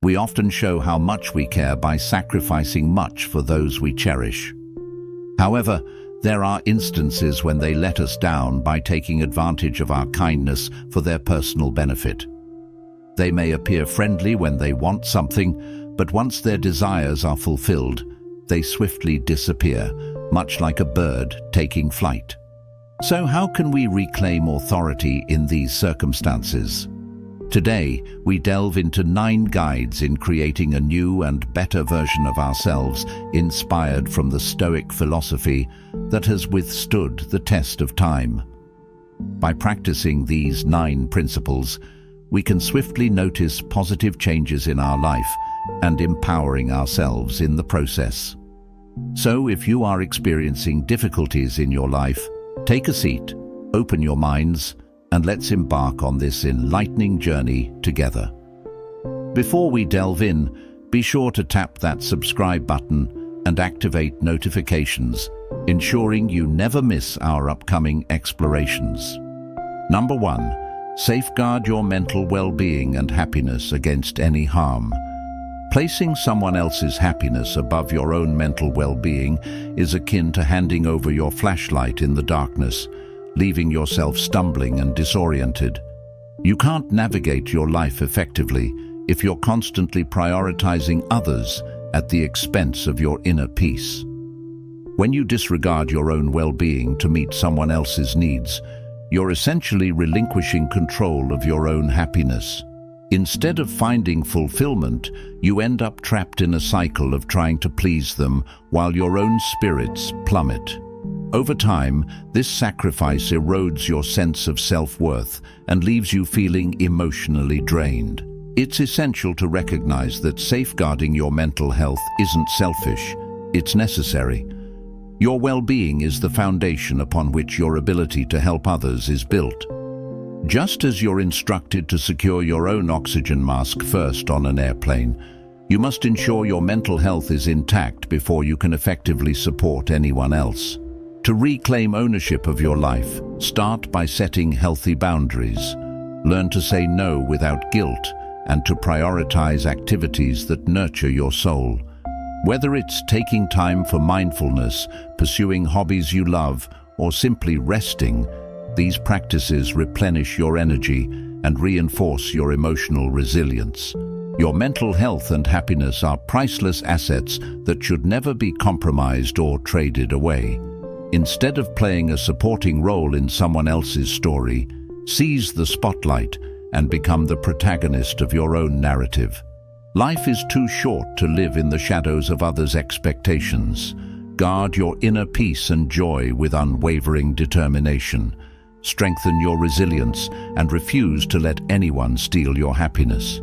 We often show how much we care by sacrificing much for those we cherish. However, there are instances when they let us down by taking advantage of our kindness for their personal benefit. They may appear friendly when they want something, but once their desires are fulfilled, they swiftly disappear, much like a bird taking flight. So how can we reclaim authority in these circumstances? Today, we delve into 9 guides in creating a new and better version of ourselves, inspired from the Stoic philosophy that has withstood the test of time. By practicing these 9 principles, we can swiftly notice positive changes in our life and empowering ourselves in the process. So if you are experiencing difficulties in your life, take a seat, open your minds, and let's embark on this enlightening journey together. Before we delve in, be sure to tap that subscribe button and activate notifications, ensuring you never miss our upcoming explorations. Number 1. Safeguard your mental well-being and happiness against any harm. Placing someone else's happiness above your own mental well-being is akin to handing over your flashlight in the darkness, leaving yourself stumbling and disoriented. You can't navigate your life effectively if you're constantly prioritizing others at the expense of your inner peace. When you disregard your own well-being to meet someone else's needs, you're essentially relinquishing control of your own happiness. Instead of finding fulfillment, you end up trapped in a cycle of trying to please them while your own spirits plummet. Over time, this sacrifice erodes your sense of self-worth and leaves you feeling emotionally drained. It's essential to recognize that safeguarding your mental health isn't selfish, it's necessary. Your well-being is the foundation upon which your ability to help others is built. Just as you're instructed to secure your own oxygen mask first on an airplane, you must ensure your mental health is intact before you can effectively support anyone else. To reclaim ownership of your life, start by setting healthy boundaries. Learn to say no without guilt and to prioritize activities that nurture your soul. Whether it's taking time for mindfulness, pursuing hobbies you love, or simply resting, these practices replenish your energy and reinforce your emotional resilience. Your mental health and happiness are priceless assets that should never be compromised or traded away. Instead of playing a supporting role in someone else's story, seize the spotlight and become the protagonist of your own narrative. Life is too short to live in the shadows of others' expectations. Guard your inner peace and joy with unwavering determination. Strengthen your resilience and refuse to let anyone steal your happiness.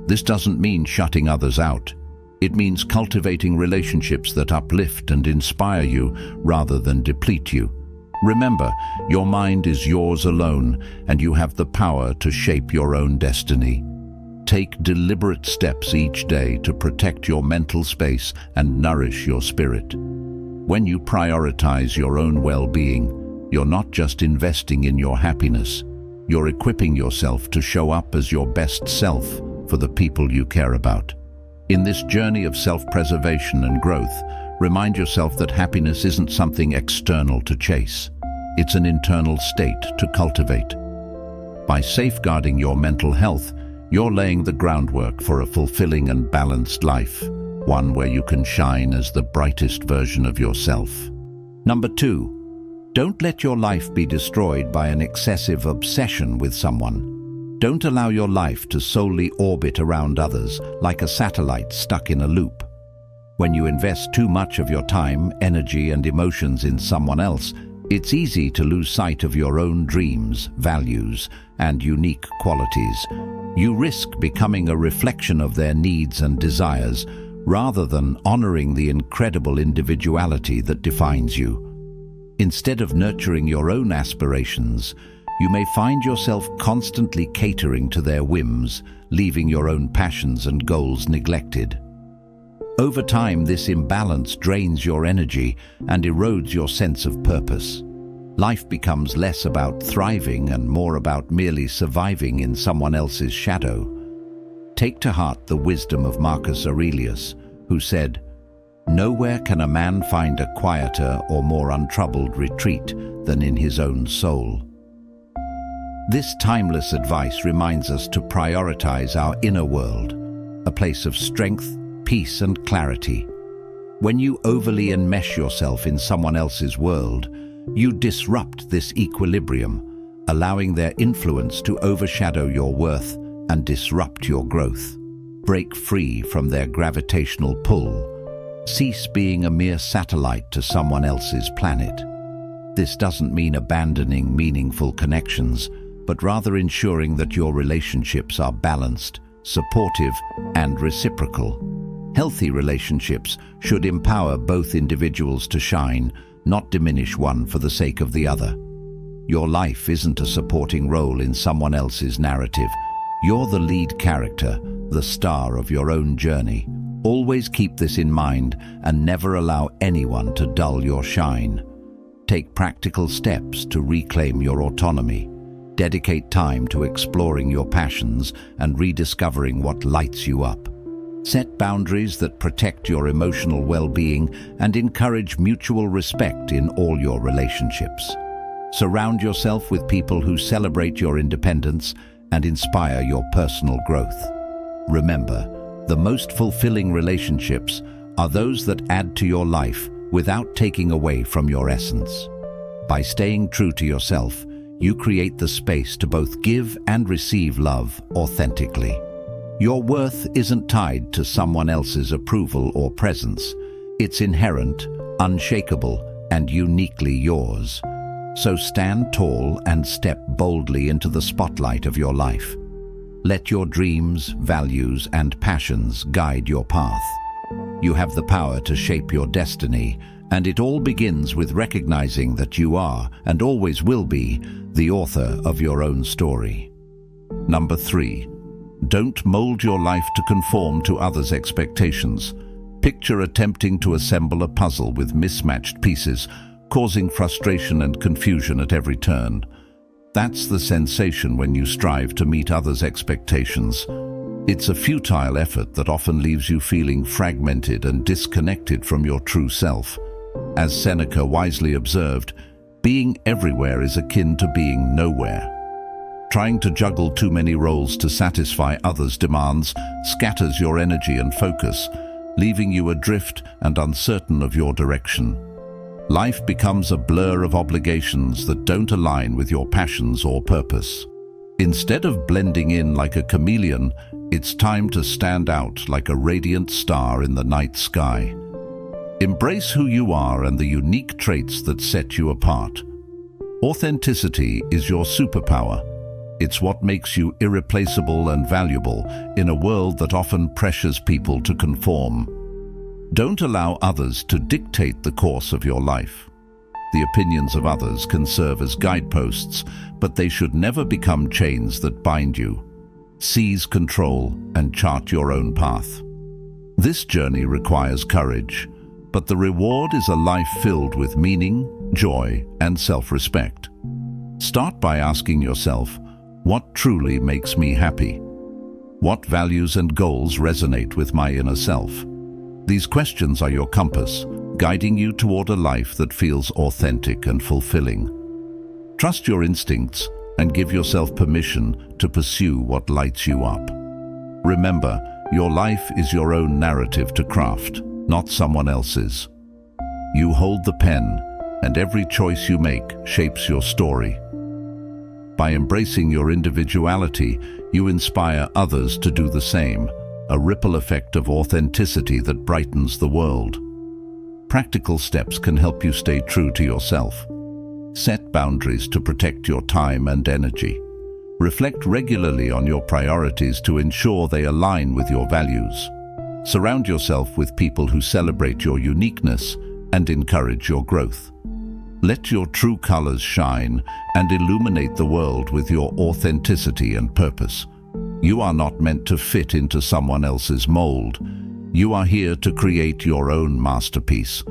This doesn't mean shutting others out. It means cultivating relationships that uplift and inspire you rather than deplete you. Remember, your mind is yours alone, and you have the power to shape your own destiny. Take deliberate steps each day to protect your mental space and nourish your spirit. When you prioritize your own well-being, you're not just investing in your happiness, you're equipping yourself to show up as your best self for the people you care about. In this journey of self-preservation and growth, remind yourself that happiness isn't something external to chase. It's an internal state to cultivate. By safeguarding your mental health, you're laying the groundwork for a fulfilling and balanced life, one where you can shine as the brightest version of yourself. Number 2, don't let your life be destroyed by an excessive obsession with someone. Don't allow your life to solely orbit around others like a satellite stuck in a loop. When you invest too much of your time, energy, and emotions in someone else, it's easy to lose sight of your own dreams, values, and unique qualities. You risk becoming a reflection of their needs and desires, rather than honoring the incredible individuality that defines you. Instead of nurturing your own aspirations, you may find yourself constantly catering to their whims, leaving your own passions and goals neglected. Over time, this imbalance drains your energy and erodes your sense of purpose. Life becomes less about thriving and more about merely surviving in someone else's shadow. Take to heart the wisdom of Marcus Aurelius, who said, "Nowhere can a man find a quieter or more untroubled retreat than in his own soul." This timeless advice reminds us to prioritize our inner world, a place of strength, peace, and clarity. When you overly enmesh yourself in someone else's world, you disrupt this equilibrium, allowing their influence to overshadow your worth and disrupt your growth. Break free from their gravitational pull. Cease being a mere satellite to someone else's planet. This doesn't mean abandoning meaningful connections, but rather ensuring that your relationships are balanced, supportive, and reciprocal. Healthy relationships should empower both individuals to shine, not diminish one for the sake of the other. Your life isn't a supporting role in someone else's narrative. You're the lead character, the star of your own journey. Always keep this in mind and never allow anyone to dull your shine. Take practical steps to reclaim your autonomy. Dedicate time to exploring your passions and rediscovering what lights you up. Set boundaries that protect your emotional well-being and encourage mutual respect in all your relationships. Surround yourself with people who celebrate your independence and inspire your personal growth. Remember, the most fulfilling relationships are those that add to your life without taking away from your essence. By staying true to yourself, you create the space to both give and receive love authentically. Your worth isn't tied to someone else's approval or presence. It's inherent, unshakable, and uniquely yours. So stand tall and step boldly into the spotlight of your life. Let your dreams, values, and passions guide your path. You have the power to shape your destiny, and it all begins with recognizing that you are, and always will be, the author of your own story. Number 3. Don't mold your life to conform to others' expectations. Picture attempting to assemble a puzzle with mismatched pieces, causing frustration and confusion at every turn. That's the sensation when you strive to meet others' expectations. It's a futile effort that often leaves you feeling fragmented and disconnected from your true self. As Seneca wisely observed, being everywhere is akin to being nowhere. Trying to juggle too many roles to satisfy others' demands scatters your energy and focus, leaving you adrift and uncertain of your direction. Life becomes a blur of obligations that don't align with your passions or purpose. Instead of blending in like a chameleon, it's time to stand out like a radiant star in the night sky. Embrace who you are and the unique traits that set you apart. Authenticity is your superpower. It's what makes you irreplaceable and valuable in a world that often pressures people to conform. Don't allow others to dictate the course of your life. The opinions of others can serve as guideposts, but they should never become chains that bind you. Seize control and chart your own path. This journey requires courage, but the reward is a life filled with meaning, joy, and self-respect. Start by asking yourself, what truly makes me happy? What values and goals resonate with my inner self? These questions are your compass, guiding you toward a life that feels authentic and fulfilling. Trust your instincts and give yourself permission to pursue what lights you up. Remember, your life is your own narrative to craft, not someone else's. You hold the pen, and every choice you make shapes your story. By embracing your individuality, you inspire others to do the same, a ripple effect of authenticity that brightens the world. Practical steps can help you stay true to yourself. Set boundaries to protect your time and energy. Reflect regularly on your priorities to ensure they align with your values. Surround yourself with people who celebrate your uniqueness and encourage your growth. Let your true colors shine and illuminate the world with your authenticity and purpose. You are not meant to fit into someone else's mold. You are here to create your own masterpiece.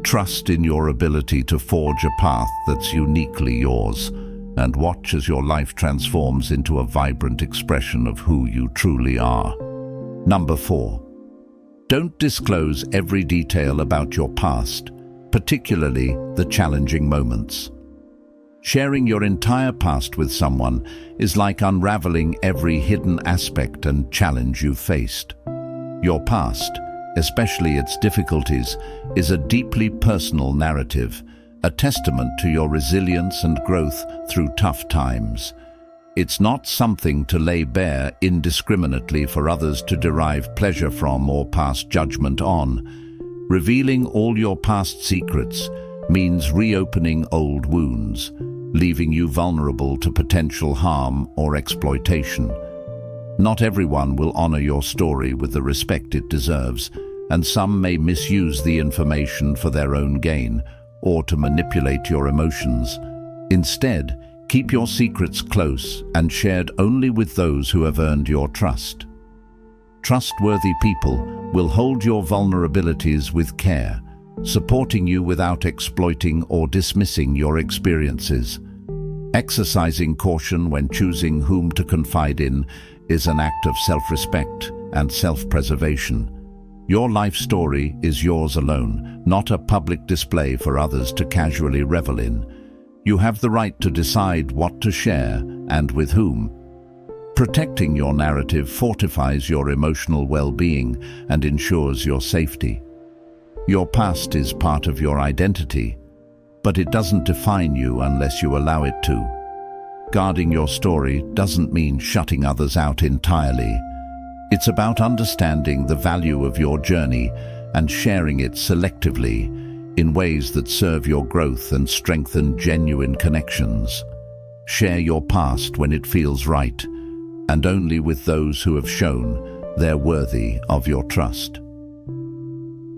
Trust in your ability to forge a path that's uniquely yours, and watch as your life transforms into a vibrant expression of who you truly are. Number 4. Don't disclose every detail about your past, particularly the challenging moments. Sharing your entire past with someone is like unraveling every hidden aspect and challenge you've faced. Your past, especially its difficulties, is a deeply personal narrative, a testament to your resilience and growth through tough times. It's not something to lay bare indiscriminately for others to derive pleasure from or pass judgment on. Revealing all your past secrets means reopening old wounds, leaving you vulnerable to potential harm or exploitation. Not everyone will honor your story with the respect it deserves, and some may misuse the information for their own gain or to manipulate your emotions. Instead, keep your secrets close and shared only with those who have earned your trust. Trustworthy people will hold your vulnerabilities with care, supporting you without exploiting or dismissing your experiences. Exercising caution when choosing whom to confide in is an act of self-respect and self-preservation. Your life story is yours alone, not a public display for others to casually revel in. You have the right to decide what to share and with whom. Protecting your narrative fortifies your emotional well-being and ensures your safety. Your past is part of your identity, but it doesn't define you unless you allow it to. Guarding your story doesn't mean shutting others out entirely. It's about understanding the value of your journey and sharing it selectively in ways that serve your growth and strengthen genuine connections. Share your past when it feels right, and only with those who have shown they're worthy of your trust.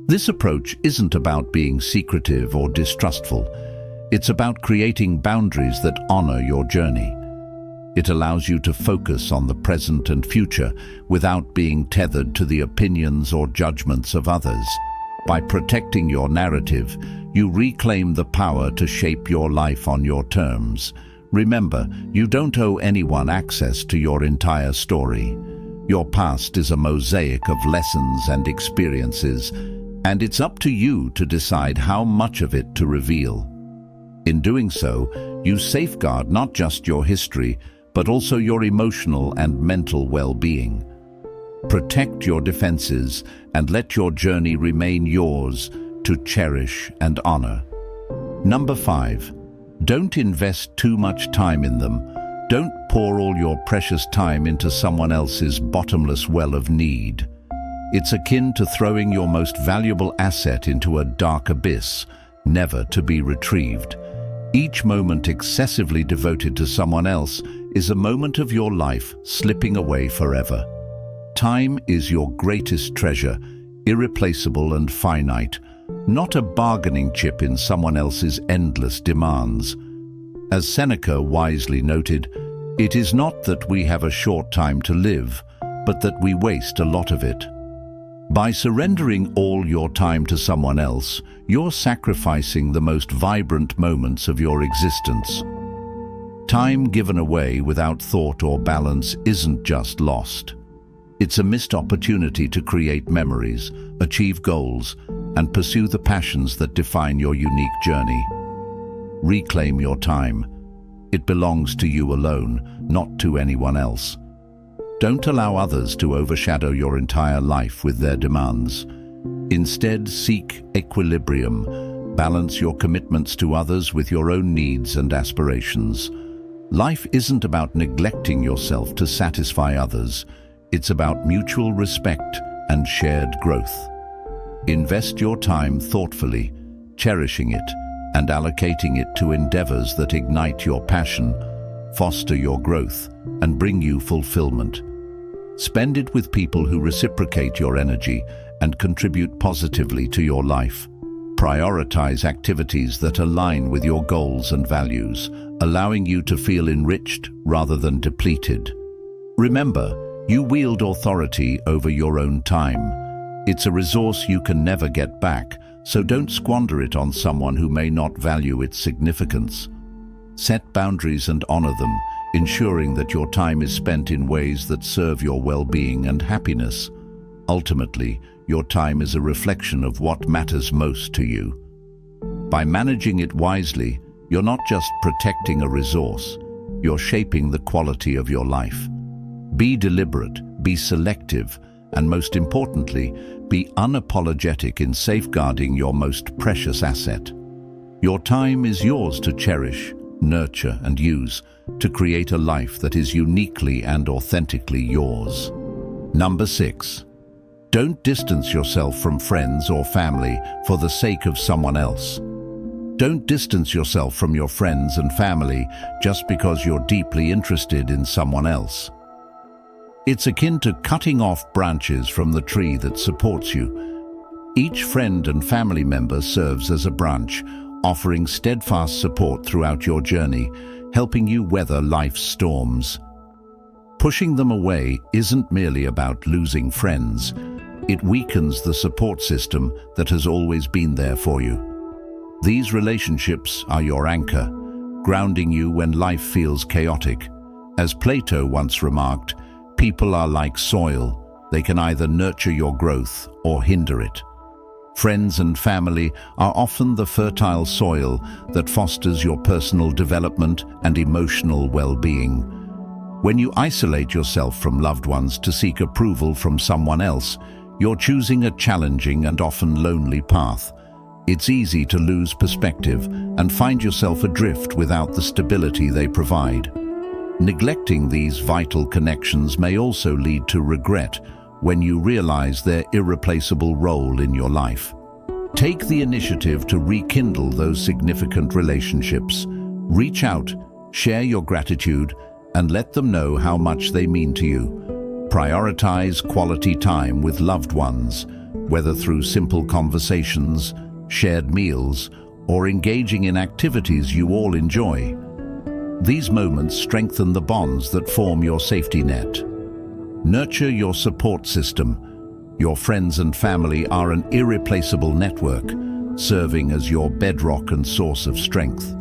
This approach isn't about being secretive or distrustful. It's about creating boundaries that honor your journey. It allows you to focus on the present and future without being tethered to the opinions or judgments of others. By protecting your narrative, you reclaim the power to shape your life on your terms. Remember, you don't owe anyone access to your entire story. Your past is a mosaic of lessons and experiences, and it's up to you to decide how much of it to reveal. In doing so, you safeguard not just your history, but also your emotional and mental well-being. Protect your defenses and let your journey remain yours to cherish and honor. Number 5. Don't invest too much time in them. Don't pour all your precious time into someone else's bottomless well of need. It's akin to throwing your most valuable asset into a dark abyss, never to be retrieved. Each moment excessively devoted to someone else is a moment of your life slipping away forever. Time is your greatest treasure, irreplaceable and finite, not a bargaining chip in someone else's endless demands. As Seneca wisely noted, it is not that we have a short time to live, but that we waste a lot of it. By surrendering all your time to someone else, you're sacrificing the most vibrant moments of your existence. Time given away without thought or balance isn't just lost. It's a missed opportunity to create memories, achieve goals, and pursue the passions that define your unique journey. Reclaim your time. It belongs to you alone, not to anyone else. Don't allow others to overshadow your entire life with their demands. Instead, seek equilibrium. Balance your commitments to others with your own needs and aspirations. Life isn't about neglecting yourself to satisfy others. It's about mutual respect and shared growth. Invest your time thoughtfully, cherishing it and allocating it to endeavors that ignite your passion, foster your growth, and bring you fulfillment. Spend it with people who reciprocate your energy and contribute positively to your life. Prioritize activities that align with your goals and values, allowing you to feel enriched rather than depleted. Remember, you wield authority over your own time. It's a resource you can never get back, so don't squander it on someone who may not value its significance. Set boundaries and honor them, ensuring that your time is spent in ways that serve your well-being and happiness. Ultimately, your time is a reflection of what matters most to you. By managing it wisely, you're not just protecting a resource, you're shaping the quality of your life. Be deliberate, be selective, and most importantly, be unapologetic in safeguarding your most precious asset. Your time is yours to cherish, nurture, and use to create a life that is uniquely and authentically yours. Number 6. Don't distance yourself from friends or family for the sake of someone else. Don't distance yourself from your friends and family just because you're deeply interested in someone else. It's akin to cutting off branches from the tree that supports you. Each friend and family member serves as a branch, offering steadfast support throughout your journey, helping you weather life's storms. Pushing them away isn't merely about losing friends. It weakens the support system that has always been there for you. These relationships are your anchor, grounding you when life feels chaotic. As Plato once remarked, people are like soil. They can either nurture your growth or hinder it. Friends and family are often the fertile soil that fosters your personal development and emotional well-being. When you isolate yourself from loved ones to seek approval from someone else, you're choosing a challenging and often lonely path. It's easy to lose perspective and find yourself adrift without the stability they provide. Neglecting these vital connections may also lead to regret when you realize their irreplaceable role in your life. Take the initiative to rekindle those significant relationships. Reach out, share your gratitude, and let them know how much they mean to you. Prioritize quality time with loved ones, whether through simple conversations, shared meals, or engaging in activities you all enjoy. These moments strengthen the bonds that form your safety net. Nurture your support system. Your friends and family are an irreplaceable network, serving as your bedrock and source of strength.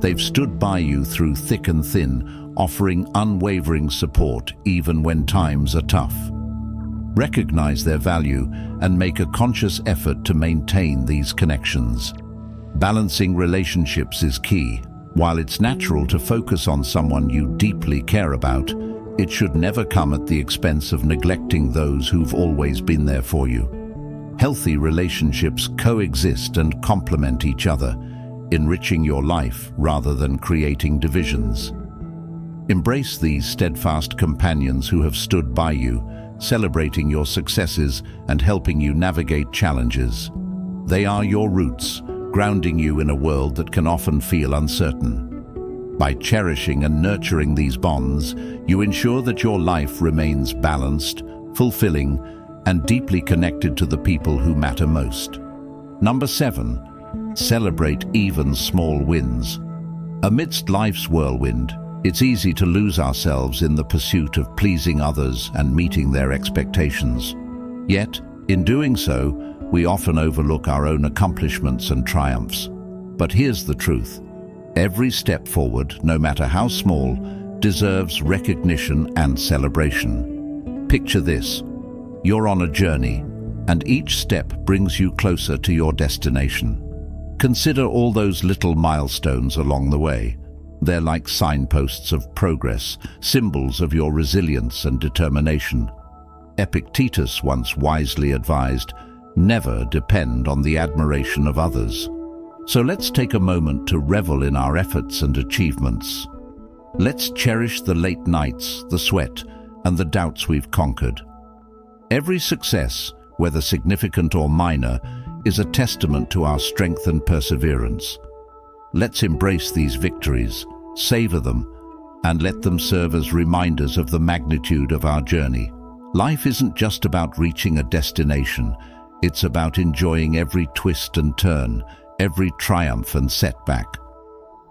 They've stood by you through thick and thin, offering unwavering support even when times are tough. Recognize their value and make a conscious effort to maintain these connections. Balancing relationships is key. While it's natural to focus on someone you deeply care about, it should never come at the expense of neglecting those who've always been there for you. Healthy relationships coexist and complement each other, enriching your life rather than creating divisions. Embrace these steadfast companions who have stood by you, celebrating your successes and helping you navigate challenges. They are your roots, grounding you in a world that can often feel uncertain. By cherishing and nurturing these bonds, you ensure that your life remains balanced, fulfilling, and deeply connected to the people who matter most. Number 7. Celebrate even small wins. Amidst life's whirlwind, it's easy to lose ourselves in the pursuit of pleasing others and meeting their expectations. Yet, in doing so, we often overlook our own accomplishments and triumphs. But here's the truth. Every step forward, no matter how small, deserves recognition and celebration. Picture this. You're on a journey, and each step brings you closer to your destination. Consider all those little milestones along the way. They're like signposts of progress, symbols of your resilience and determination. Epictetus once wisely advised, "Never depend on the admiration of others." So let's take a moment to revel in our efforts and achievements. Let's cherish the late nights, the sweat, and the doubts we've conquered. Every success, whether significant or minor, is a testament to our strength and perseverance. Let's embrace these victories, savor them, and let them serve as reminders of the magnitude of our journey. Life isn't just about reaching a destination. It's about enjoying every twist and turn, every triumph and setback.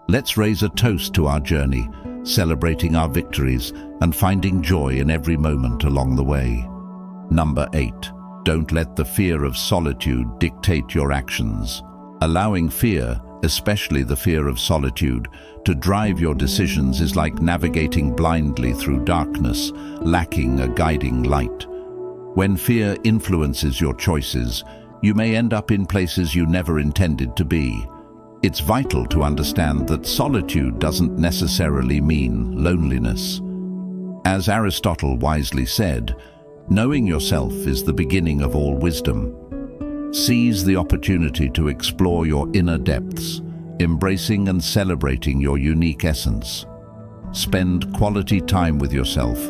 Let's raise a toast to our journey, celebrating our victories and finding joy in every moment along the way. Number 8. Don't let the fear of solitude dictate your actions. Allowing fear, especially the fear of solitude, to drive your decisions is like navigating blindly through darkness, lacking a guiding light. When fear influences your choices, you may end up in places you never intended to be. It's vital to understand that solitude doesn't necessarily mean loneliness. As Aristotle wisely said, knowing yourself is the beginning of all wisdom. Seize the opportunity to explore your inner depths, embracing and celebrating your unique essence. Spend quality time with yourself,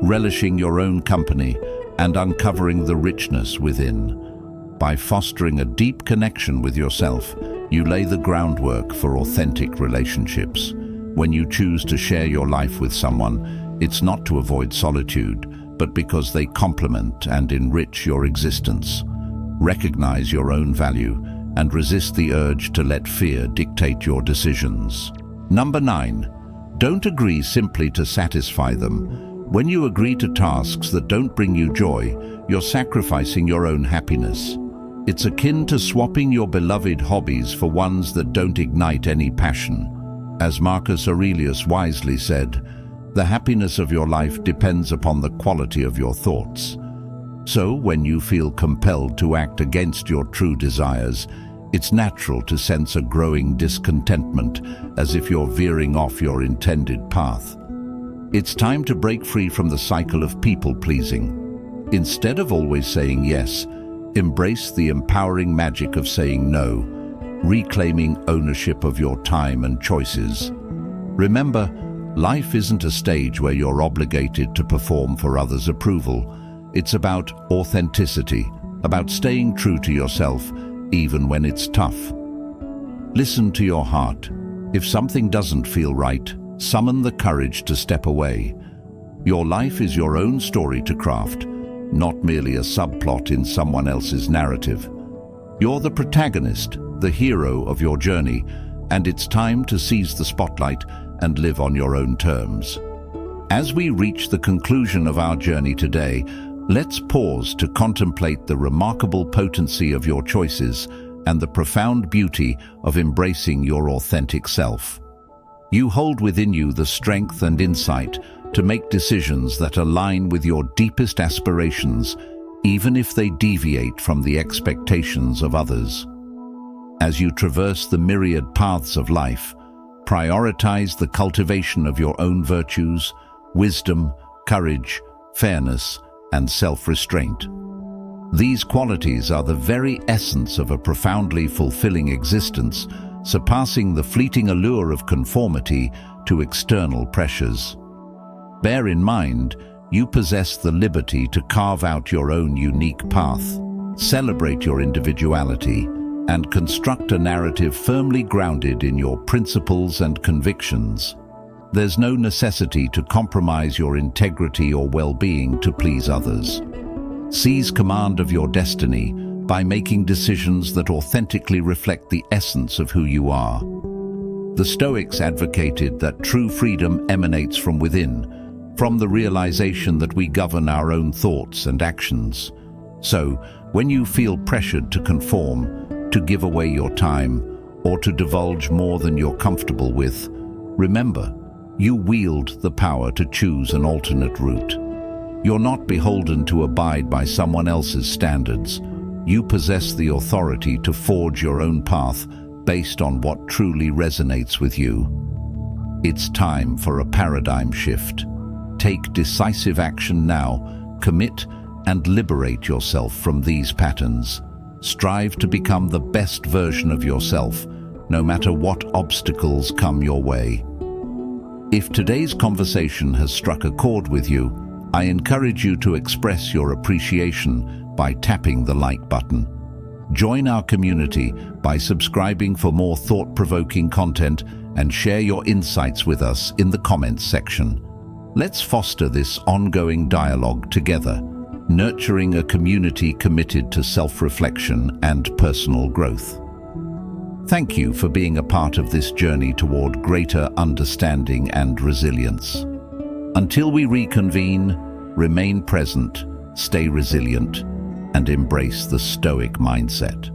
relishing your own company and uncovering the richness within. By fostering a deep connection with yourself, you lay the groundwork for authentic relationships. When you choose to share your life with someone, it's not to avoid solitude, but because they complement and enrich your existence. Recognize your own value and resist the urge to let fear dictate your decisions. Number 9. Don't agree simply to satisfy them. When you agree to tasks that don't bring you joy, you're sacrificing your own happiness. It's akin to swapping your beloved hobbies for ones that don't ignite any passion. As Marcus Aurelius wisely said, the happiness of your life depends upon the quality of your thoughts. So, when you feel compelled to act against your true desires, it's natural to sense a growing discontentment, as if you're veering off your intended path. It's time to break free from the cycle of people-pleasing. Instead of always saying yes, embrace the empowering magic of saying no, reclaiming ownership of your time and choices. Remember, life isn't a stage where you're obligated to perform for others' approval. It's about authenticity, about staying true to yourself, even when it's tough. Listen to your heart. If something doesn't feel right, summon the courage to step away. Your life is your own story to craft, not merely a subplot in someone else's narrative. You're the protagonist, the hero of your journey, and it's time to seize the spotlight and live on your own terms. As we reach the conclusion of our journey today, let's pause to contemplate the remarkable potency of your choices and the profound beauty of embracing your authentic self. You hold within you the strength and insight to make decisions that align with your deepest aspirations, even if they deviate from the expectations of others. As you traverse the myriad paths of life, prioritize the cultivation of your own virtues, wisdom, courage, fairness, and self-restraint. These qualities are the very essence of a profoundly fulfilling existence, surpassing the fleeting allure of conformity to external pressures. Bear in mind, you possess the liberty to carve out your own unique path, celebrate your individuality, and construct a narrative firmly grounded in your principles and convictions. There's no necessity to compromise your integrity or well-being to please others. Seize command of your destiny by making decisions that authentically reflect the essence of who you are. The Stoics advocated that true freedom emanates from within, from the realization that we govern our own thoughts and actions. So, when you feel pressured to conform, to give away your time, or to divulge more than you're comfortable with, remember, you wield the power to choose an alternate route. You're not beholden to abide by someone else's standards. You possess the authority to forge your own path based on what truly resonates with you. It's time for a paradigm shift. Take decisive action now, commit and liberate yourself from these patterns. Strive to become the best version of yourself, no matter what obstacles come your way. If today's conversation has struck a chord with you, I encourage you to express your appreciation by tapping the like button. Join our community by subscribing for more thought-provoking content and share your insights with us in the comments section. Let's foster this ongoing dialogue together, nurturing a community committed to self-reflection and personal growth. Thank you for being a part of this journey toward greater understanding and resilience. Until we reconvene, remain present, stay resilient, and embrace the Stoic mindset.